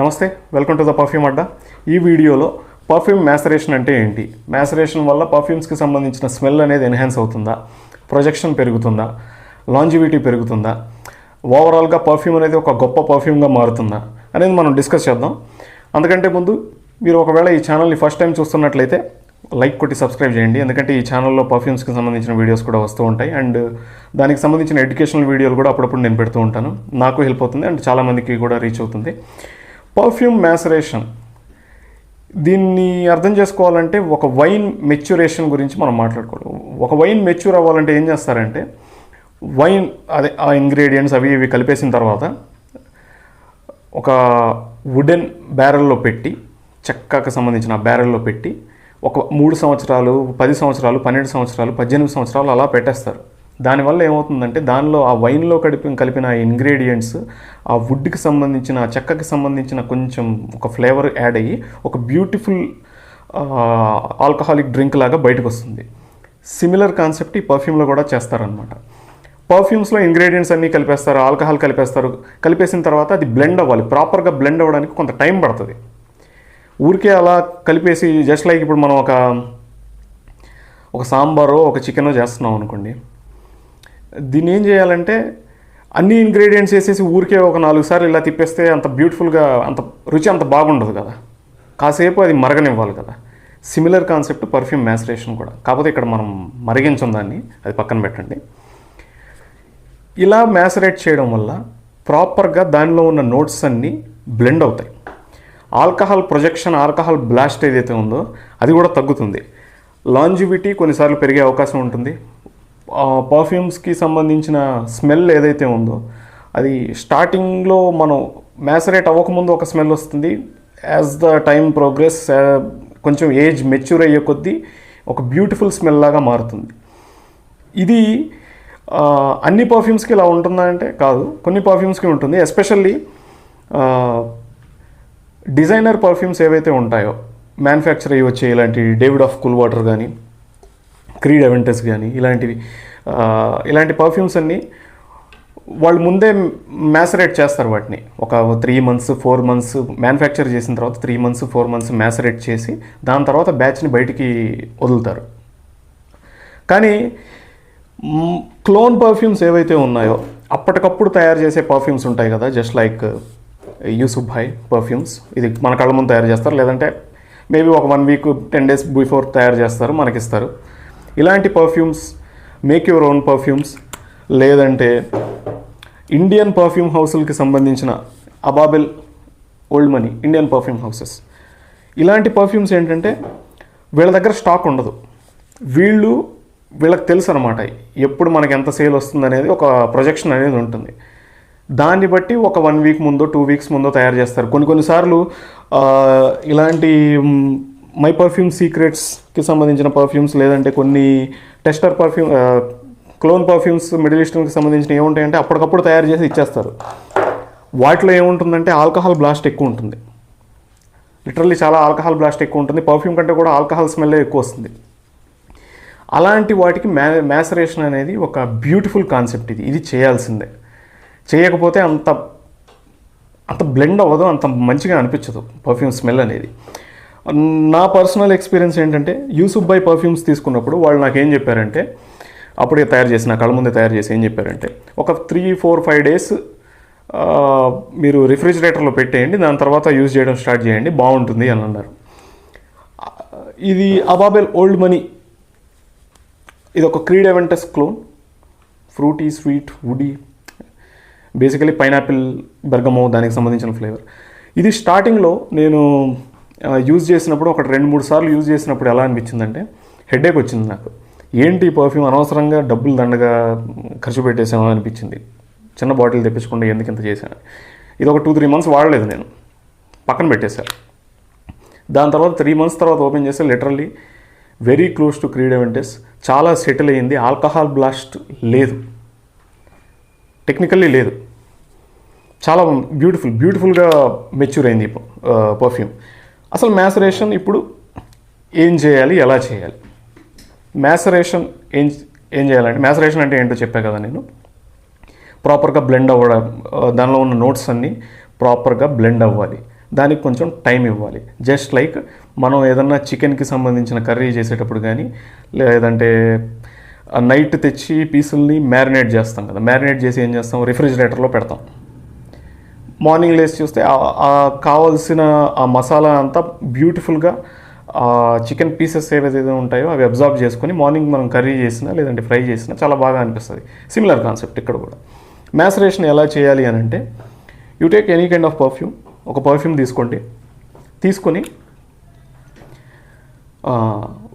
నమస్తే, welcome to the perfume అడ్డా. ఈ వీడియోలో పర్ఫ్యూమ్ మ్యాసరేషన్ అంటే ఏంటి, మ్యాసరేషన్ వల్ల పర్ఫ్యూమ్స్కి సంబంధించిన స్మెల్ అనేది ఎన్హాన్స్ అవుతుందా, ప్రొజెక్షన్ పెరుగుతుందా, లాంజివిటీ పెరుగుతుందా, ఓవరాల్గా పర్ఫ్యూమ్ అనేది ఒక గొప్ప పర్ఫ్యూమ్గా మారుతుందా అనేది మనం డిస్కస్ చేద్దాం. అందుకంటే ముందు మీరు ఒకవేళ ఈ ఛానల్ని ఫస్ట్ టైం చూస్తున్నట్లయితే లైక్ కొట్టి సబ్స్క్రైబ్ చేయండి, ఎందుకంటే ఈ ఛానల్లో పర్ఫ్యూమ్స్కి సంబంధించిన వీడియోస్ కూడా వస్తూ ఉంటాయి అండ్ దానికి సంబంధించిన ఎడ్యుకేషనల్ వీడియోలు కూడా అప్పుడప్పుడు నేను పెడుతూ ఉంటాను. నాకు హెల్ప్ అవుతుంది అండ్ చాలామందికి కూడా రీచ్ అవుతుంది. పర్ఫ్యూమ్ మ్యాసరేషన్, దీన్ని అర్థం చేసుకోవాలంటే ఒక వైన్ మెచ్యూరేషన్ గురించి మనం మాట్లాడుకోవాలి. ఒక వైన్ మెచ్యూర్ అవ్వాలంటే ఏం చేస్తారంటే, వైన్ అదే ఆ ఇంగ్రీడియంట్స్ అవి ఇవి కలిపేసిన తర్వాత ఒక వుడెన్ బ్యారెల్లో పెట్టి, చెక్కకు సంబంధించిన బ్యారెల్లో పెట్టి ఒక 3 సంవత్సరాలు, 10 సంవత్సరాలు, 12 సంవత్సరాలు, 18 సంవత్సరాలు అలా పెట్టేస్తారు. దానివల్ల ఏమవుతుందంటే దానిలో ఆ వైన్లో కలిపిన ఇంగ్రీడియంట్స్ ఆ వుడ్కి సంబంధించిన, చెక్కకి సంబంధించిన కొంచెం ఒక ఫ్లేవర్ యాడ్ అయ్యి ఒక బ్యూటిఫుల్ ఆల్కహాలిక్ డ్రింక్ లాగా బయటకు వస్తుంది. సిమిలర్ కాన్సెప్ట్ ఈ పర్ఫ్యూమ్లో కూడా చేస్తారనమాట. పర్ఫ్యూమ్స్లో ఇంగ్రీడియంట్స్ అన్నీ కలిపేస్తారు, ఆల్కహాల్ కలిపేస్తారు. కలిపేసిన తర్వాత అది బ్లెండ్ అవ్వాలి. ప్రాపర్గా బ్లెండ్ అవ్వడానికి కొంత టైం పడుతుంది. ఊరికే అలా కలిపేసి జస్ట్ లైక్ ఇప్పుడు మనం ఒక సాంబారో ఒక చికెనో చేస్తున్నాం అనుకోండి, దీన్ని ఏం చేయాలంటే అన్ని ఇంగ్రీడియంట్స్ వేసేసి ఊరికే ఒక 4 సార్లు ఇలా తిప్పేస్తే అంత బ్యూటిఫుల్గా, అంత రుచి అంత బాగుండదు కదా. కాసేపు అది మరగనివ్వాలి కదా. సిమిలర్ కాన్సెప్ట్ పర్ఫ్యూమ్ మ్యాసరేషన్ కూడా, కాకపోతే ఇక్కడ మనం మరిగించం దాన్ని, అది పక్కన పెట్టండి. ఇలా మ్యాసరేట్ చేయడం వల్ల ప్రాపర్గా దానిలో ఉన్న నోట్స్ అన్నీ బ్లెండ్ అవుతాయి. ఆల్కహాల్ ప్రొజెక్షన్, ఆల్కహాల్ బ్లాస్ట్ ఏదైతే ఉందో అది కూడా తగ్గుతుంది. లాంజివిటీ కొన్నిసార్లు పెరిగే అవకాశం ఉంటుంది. పర్ఫ్యూమ్స్కి సంబంధించిన స్మెల్ ఏదైతే ఉందో అది స్టార్టింగ్లో మనం మ్యాసరేట్ అవ్వకముందు ఒక స్మెల్ వస్తుంది. యాజ్ ద టైమ్ ప్రోగ్రెస్, కొంచెం ఏజ్ మెచ్యూర్ అయ్యే కొద్దీ ఒక బ్యూటిఫుల్ స్మెల్ లాగా మారుతుంది. ఇది అన్ని పర్ఫ్యూమ్స్కి ఇలా ఉంటుందా అంటే కాదు, కొన్ని పర్ఫ్యూమ్స్కి ఉంటుంది. ఎస్పెషల్లీ డిజైనర్ పర్ఫ్యూమ్స్ ఏవైతే ఉంటాయో, మ్యానుఫ్యాక్చర్ అయ్యి వచ్చే ఇలాంటి డేవిడ్ ఆఫ్ కూల్ వాటర్ కానీ, క్రీడ్ అవెంటస్ కానీ, ఇలాంటి పర్ఫ్యూమ్స్ అన్నీ వాళ్ళు ముందే మ్యాసరేట్ చేస్తారు. వాటిని ఒక 3 months 4 months మ్యానుఫ్యాక్చర్ చేసిన తర్వాత 3 months 4 months మ్యాసరేట్ చేసి దాని తర్వాత బ్యాచ్ని బయటికి వదులుతారు. కానీ క్లోన్ పర్ఫ్యూమ్స్ ఏవైతే ఉన్నాయో అప్పటికప్పుడు తయారు చేసే పర్ఫ్యూమ్స్ ఉంటాయి కదా, జస్ట్ లైక్ యూసుఫ్ భాయ్ పర్ఫ్యూమ్స్. ఇది మన కళ్ళ ముందు తయారు చేస్తారు, లేదంటే మేబీ ఒక 1 week 10 days బిఫోర్ తయారు చేస్తారు, మనకిస్తారు. ఇలాంటి perfumes, make your own perfumes, లేదంటే ఇండియన్ పర్ఫ్యూమ్ హౌస్లకి సంబంధించిన Ababeel, old money, Indian perfume houses, ఇలాంటి పర్ఫ్యూమ్స్ ఏంటంటే వీళ్ళ దగ్గర స్టాక్ ఉండదు. వీళ్ళకి తెలుసు అనమాట ఎప్పుడు మనకి ఎంత సేల్ వస్తుంది అనేది, ఒక ప్రొజెక్షన్ అనేది ఉంటుంది. దాన్ని బట్టి ఒక 1 week ముందో 2 weeks ముందో తయారు చేస్తారు. కొన్నిసార్లు ఇలాంటి మై పర్ఫ్యూమ్ సీక్రెట్స్కి సంబంధించిన పర్ఫ్యూమ్స్, లేదంటే కొన్ని tester perfume, clone perfumes Middle ఈస్టర్న్కి సంబంధించిన ఏముంటాయంటే అప్పటికప్పుడు తయారు చేసి ఇచ్చేస్తారు. వాటిలో ఏముంటుందంటే ఆల్కహాల్ బ్లాస్ట్ ఎక్కువ ఉంటుంది. లిటరల్లీ చాలా ఆల్కహాల్ బ్లాస్ట్ ఎక్కువ ఉంటుంది. పర్ఫ్యూమ్ కంటే కూడా ఆల్కహాల్ స్మెల్ ఎక్కువ వస్తుంది. అలాంటి వాటికి మ్యాసరేషన్ అనేది ఒక బ్యూటిఫుల్ కాన్సెప్ట్. ఇది చేయాల్సిందే. చేయకపోతే అంత బ్లెండ్ అవ్వదు, అంత మంచిగా అనిపించదు పర్ఫ్యూమ్ స్మెల్ అనేది. నా పర్సనల్ ఎక్స్పీరియన్స్ ఏంటంటే, యూసుఫ్ భాయ్ పర్ఫ్యూమ్స్ తీసుకున్నప్పుడు వాళ్ళు నాకు ఏం చెప్పారంటే, అప్పుడే తయారు చేసి నా కళ్ళ ముందే తయారు చేసి ఏం చెప్పారంటే, ఒక 3-4-5 days మీరు రిఫ్రిజిరేటర్లో పెట్టేయండి, దాని తర్వాత యూజ్ చేయడం స్టార్ట్ చేయండి, బాగుంటుంది అని అన్నారు. ఇది అబాబెల్ ఓల్డ్ మనీ, ఇది ఒక Creed Aventus clone, fruity, sweet, woody, basically pineapple, bergamot, దానికి సంబంధించిన ఫ్లేవర్. ఇది స్టార్టింగ్లో నేను యూజ్ చేసినప్పుడు ఒక 2-3 సార్లు యూజ్ చేసినప్పుడు ఎలా అనిపించిందంటే, హెడేక్ వచ్చింది నాకు. ఏంటి పర్ఫ్యూమ్ అనవసరంగా డబ్బులు దండగా ఖర్చు పెట్టేసామో అనిపించింది. చిన్న బాటిల్ తెప్పించకుండా ఎందుకు ఇంత చేశాను. ఇది ఒక 2-3 months వాడలేదు, నేను పక్కన పెట్టేశాను. దాని తర్వాత 3 months తర్వాత ఓపెన్ చేస్తే literally very close to Creed Aventus, చాలా సెటిల్ అయ్యింది. ఆల్కహాల్ బ్లాస్ట్ లేదు, టెక్నికల్లీ లేదు, చాలా బ్యూటిఫుల్గా మెచ్యూర్ అయింది పర్ఫ్యూమ్. అసలు మ్యాసరేషన్ ఇప్పుడు ఏం చేయాలి, ఎలా చేయాలి? మ్యాసరేషన్ ఏం చేయాలంటే, మ్యాసరేషన్ అంటే ఏంటో చెప్పా కదా నేను. ప్రాపర్గా బ్లెండ్ అవ్వడం, దానిలో ఉన్న నోట్స్ అన్నీ ప్రాపర్గా బ్లెండ్ అవ్వాలి. దానికి కొంచెం టైం ఇవ్వాలి. జస్ట్ లైక్ మనం ఏదన్నా చికెన్కి సంబంధించిన కర్రీ చేసేటప్పుడు కానీ, లేదంటే నైట్ తెచ్చి పీసుల్ని మ్యారినేట్ చేస్తాం కదా, మ్యారినేట్ చేసి ఏం చేస్తాం, రిఫ్రిజిరేటర్లో పెడతాం. మార్నింగ్ లేచి చూస్తే కావాల్సిన ఆ మసాలా అంతా బ్యూటిఫుల్గా చికెన్ పీసెస్ ఏవైతే ఉంటాయో అవి అబ్జార్బ్ చేసుకొని మార్నింగ్ మనం కర్రీ చేసినా లేదంటే ఫ్రై చేసినా చాలా బాగా అనిపిస్తుంది. సిమిలర్ కాన్సెప్ట్ ఇక్కడ కూడా. మ్యాసరేషన్ ఎలా చేయాలి అని అంటే, you take any kind of perfume. ఒక పర్ఫ్యూమ్ తీసుకోండి, తీసుకొని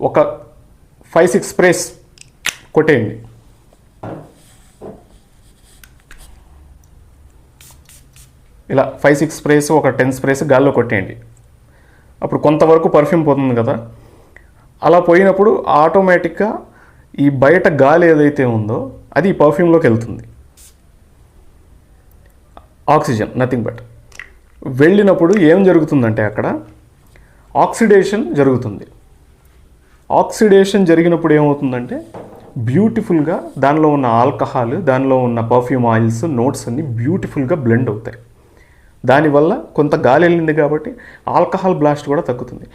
ఒక 5-6 స్ప్రేస్ కొట్టేయండి. ఇలా 5-6 స్ప్రేస్, ఒక 10 స్ప్రేస్ గాల్లో కొట్టేయండి. అప్పుడు కొంతవరకు పర్ఫ్యూమ్ పోతుంది కదా. అలా పోయినప్పుడు ఆటోమేటిక్గా ఈ బయట గాలి ఏదైతే ఉందో అది ఈ పర్ఫ్యూమ్లోకి వెళ్తుంది. Oxygen, nothing but. వెళ్ళినప్పుడు ఏం జరుగుతుందంటే అక్కడ ఆక్సిడేషన్ జరుగుతుంది. ఆక్సిడేషన్ జరిగినప్పుడు ఏమవుతుందంటే బ్యూటిఫుల్గా దానిలో ఉన్న ఆల్కహాల్, దానిలో ఉన్న పర్ఫ్యూమ్ ఆయిల్స్, నోట్స్ అన్నీ బ్యూటిఫుల్గా బ్లెండ్ అవుతాయి. దానివల్ల కొంత గాలి వెళ్ళింది కాబట్టి ఆల్కహాల్ బ్లాస్ట్ కూడా తగ్గుతుంది.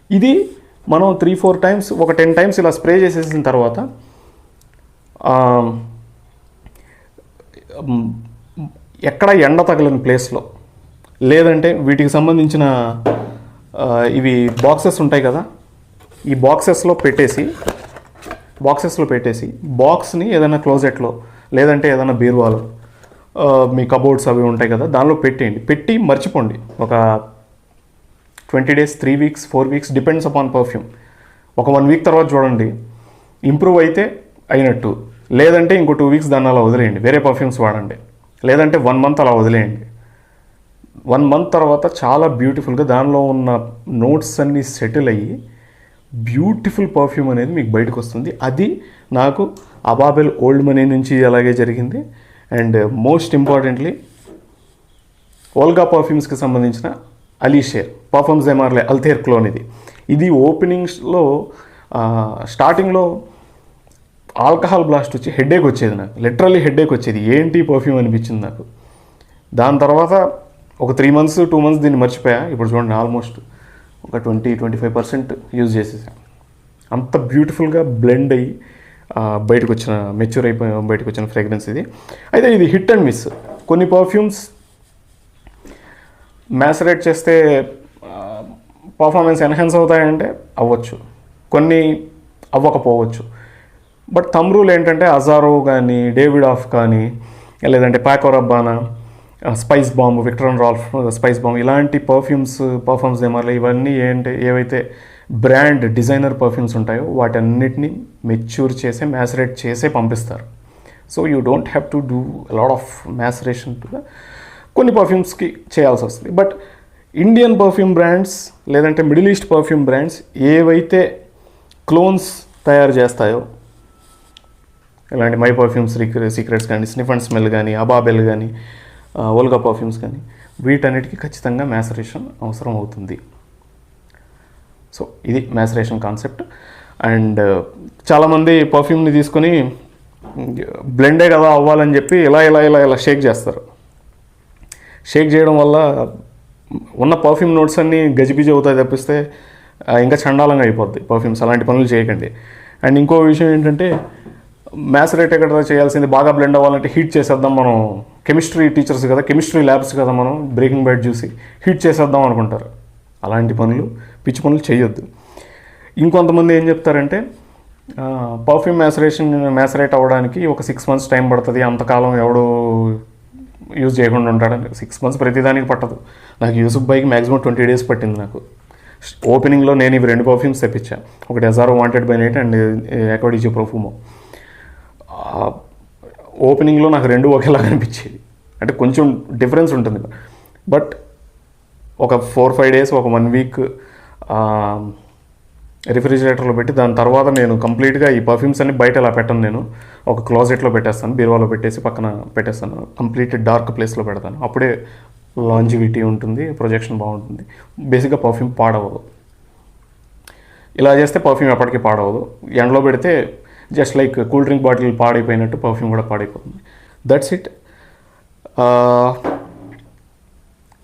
ఇది మనం 3-4 టైమ్స్, ఒక 10 టైమ్స్ ఇలా స్ప్రే చేసేసిన తర్వాత ఎక్కడ ఎండ తగలని ప్లేస్లో, లేదంటే వీటికి సంబంధించిన ఇవి బాక్సెస్ ఉంటాయి కదా, ఈ బాక్సెస్లో పెట్టేసి బాక్స్ని ఏదైనా క్లోజెట్లో లేదంటే ఏదైనా బీరువాలో, మీ కబోర్డ్స్ అవి ఉంటాయి కదా, దానిలో పెట్టేయండి. పెట్టి మర్చిపోండి. ఒక 20 days, 3 weeks, 4 weeks, depends upon perfume. ఒక 1 week తర్వాత చూడండి, ఇంప్రూవ్ అయితే అయినట్టు. లేదంటే ఇంకో 2 weeks దాన్ని అలా వదిలేయండి, వేరే పర్ఫ్యూమ్స్ వాడండి. లేదంటే 1 month అలా వదిలేయండి. 1 month తర్వాత చాలా బ్యూటిఫుల్గా దానిలో ఉన్న నోట్స్ అన్నీ సెటిల్ అయ్యి బ్యూటిఫుల్ పర్ఫ్యూమ్ అనేది మీకు బయటకు వస్తుంది. అది నాకు అబాబెల్ ఓల్డ్ మనీ నుంచి అలాగే జరిగింది. అండ్ మోస్ట్ ఇంపార్టెంట్లీ ఓల్గా పర్ఫ్యూమ్స్కి సంబంధించిన అలీషేర్ పర్ఫ్యూమ్స్ ఎమార్లే అల్తేర్ క్లోన్. ఇది ఓపెనింగ్స్లో స్టార్టింగ్లో ఆల్కహాల్ బ్లాస్ట్ వచ్చి హెడేక్ వచ్చేది నాకు, లిటరల్లీ హెడేక్ వచ్చేది. ఏంటి పర్ఫ్యూమ్ అనిపించింది నాకు. దాని తర్వాత ఒక 3 months, 2 months దీన్ని మర్చిపోయా. ఇప్పుడు చూడండి, ఆల్మోస్ట్ ఒక 20-25% యూజ్ చేసేసాను. అంత బ్యూటిఫుల్గా బ్లెండ్ అయ్యి బయటకు వచ్చిన, మెచ్యూర్ అయిపోయి బయటకు వచ్చిన ఫ్రేగ్రెన్స్ ఇది. అయితే ఇది హిట్ అండ్ మిస్. కొన్ని పర్ఫ్యూమ్స్ మ్యాసరేట్ చేస్తే పర్ఫార్మెన్స్ ఎన్హాన్స్ అవుతాయంటే అవ్వచ్చు, కొన్ని అవ్వకపోవచ్చు. బట్ థంబ్ రూల్ ఏంటంటే అజారో కానీ, డేవిడ్ ఆఫ్ కానీ, లేదంటే Paco Rabanne, Spicebomb, Viktor and Rolf Spicebomb, ఇలాంటి పర్ఫ్యూమ్స్ ఏమర్లే, ఇవన్నీ ఏవైతే బ్రాండ్ డిజైనర్ పర్ఫ్యూమ్స్ ఉంటాయో వాటన్నిటిని మెచ్యూర్ చేసే, మ్యాసరేట్ చేసే పంపిస్తారు. So you don't have to do lot of maceration to కొన్ని పర్ఫ్యూమ్స్కి చేయాల్సి వస్తుంది. బట్ ఇండియన్ పర్ఫ్యూమ్ బ్రాండ్స్ లేదంటే మిడిల్ ఈస్ట్ పర్ఫ్యూమ్ బ్రాండ్స్ ఏవైతే క్లోన్స్ తయారు చేస్తాయో, ఇలాంటి మై పర్ఫ్యూమ్స్ సీక్రెట్స్ కానీ, స్నిఫ్ అండ్ స్మెల్ కానీ, అబాబెల్ కానీ, ఓల్గా పర్ఫ్యూమ్స్ కానీ, వీటన్నిటికీ ఖచ్చితంగా మ్యాసరేషన్ అవసరం అవుతుంది. సో ఇది మ్యాసరేషన్ కాన్సెప్ట్. అండ్ చాలామంది పర్ఫ్యూమ్ని తీసుకొని బ్లెండే కదా అవ్వాలని చెప్పి ఇలా షేక్ చేస్తారు. షేక్ చేయడం వల్ల ఉన్న పర్ఫ్యూమ్ నోట్స్ అన్నీ గజిబిజి అవుతాయి తప్పిస్తే ఇంకా చండాలంగా అయిపోద్ది పర్ఫ్యూమ్స్. అలాంటి పనులు చేయకండి. అండ్ ఇంకో విషయం ఏంటంటే, మ్యాసరేట్ ఎక్కడ చేయాల్సింది, బాగా బ్లెండ్ అవ్వాలంటే హీట్ చేసేద్దాం. మనం కెమిస్ట్రీ టీచర్స్ కదా, కెమిస్ట్రీ ల్యాబ్స్ కదా, మనం బ్రేకింగ్ బ్యాడ్ చూసి హీట్ చేసేద్దాం అనుకుంటారు. అలాంటి పనులు, పిచ్చి పనులు చేయొద్దు. ఇంకొంతమంది ఏం చెప్తారంటే, పర్ఫ్యూమ్ మ్యాసరేట్ అవ్వడానికి ఒక 6 months టైం పడుతుంది, అంతకాలం ఎవడు యూజ్ చేయకుండా ఉంటాడని. 6 months ప్రతిదానికి పట్టదు. నాకు యూసుఫ్ బైకి మ్యాక్సిమం 20 days పట్టింది. నాకు ఓపెనింగ్లో నేను ఇవి 2 పర్ఫ్యూమ్స్ తెప్పించాను. ఒకటి అజారో వాంటెడ్ బై నైట్ అండ్ ఎక్వాడిజో ప్రొఫ్యూమో. ఓపెనింగ్లో నాకు 2 ఒకేలాగా అనిపించేది. అంటే కొంచెం డిఫరెన్స్ ఉంటుంది. బట్ ఒక 4-5 days, ఒక 1 week రిఫ్రిజిరేటర్లో పెట్టి దాని తర్వాత నేను కంప్లీట్గా ఈ పర్ఫ్యూమ్స్ అన్ని బయట ఇలా పెట్టను. నేను ఒక క్లాజెట్లో పెట్టేస్తాను, బీరువాలో పెట్టేసి పక్కన పెట్టేస్తాను. కంప్లీట్ డార్క్ ప్లేస్లో పెడతాను. అప్పుడే లాంజివిటీ ఉంటుంది, ప్రొజెక్షన్ బాగుంటుంది. బేసిక్గా పర్ఫ్యూమ్ పాడవదు. ఇలా చేస్తే పర్ఫ్యూమ్ ఎప్పటికీ పాడవదు. ఎండలో పెడితే just like cool drink bottle పాడైపోయినట్టు పర్ఫ్యూమ్ కూడా పాడైపోతుంది. That's it.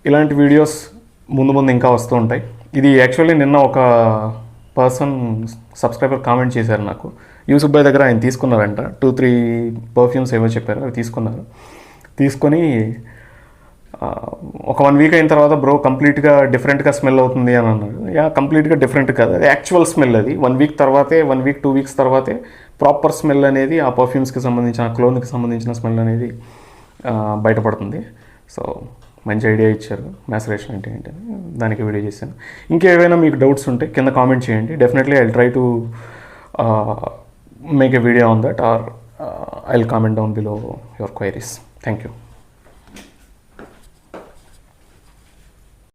ఇలాంటి వీడియోస్ ముందు ముందు ఇంకా వస్తూ ఉంటాయి. ఇది యాక్చువల్లీ నిన్న ఒక పర్సన్ సబ్స్క్రైబర్ కామెంట్ చేశారు నాకు, యూసుఫ్ భాయ్ దగ్గర ఆయన తీసుకున్నారంట 2-3 పర్ఫ్యూమ్స్ ఏవో చెప్పారు, అవి తీసుకున్నారు. తీసుకొని ఒక 1 వీక్ అయిన తర్వాత బ్రో కంప్లీట్గా డిఫరెంట్గా స్మెల్ అవుతుంది అని అన్నాడు. కంప్లీట్గా డిఫరెంట్ కాదు, అది యాక్చువల్ స్మెల్. అది 1 వీక్ తర్వాతే 2 వీక్స్ తర్వాతే ప్రాపర్ స్మెల్ అనేది ఆ పర్ఫ్యూమ్స్కి సంబంధించిన క్లోన్కి సంబంధించిన స్మెల్ అనేది బయటపడుతుంది. సో మంచి ఐడియా ఇచ్చారు మ్యాసరేషన్ అంటే ఏంటి అని, దానికి వీడియో చేశాను. ఇంకేమైనా మీకు డౌట్స్ ఉంటే కింద కామెంట్ చేయండి. Definitely I will try to make a video on that, or I will comment down below your queries. Thank you.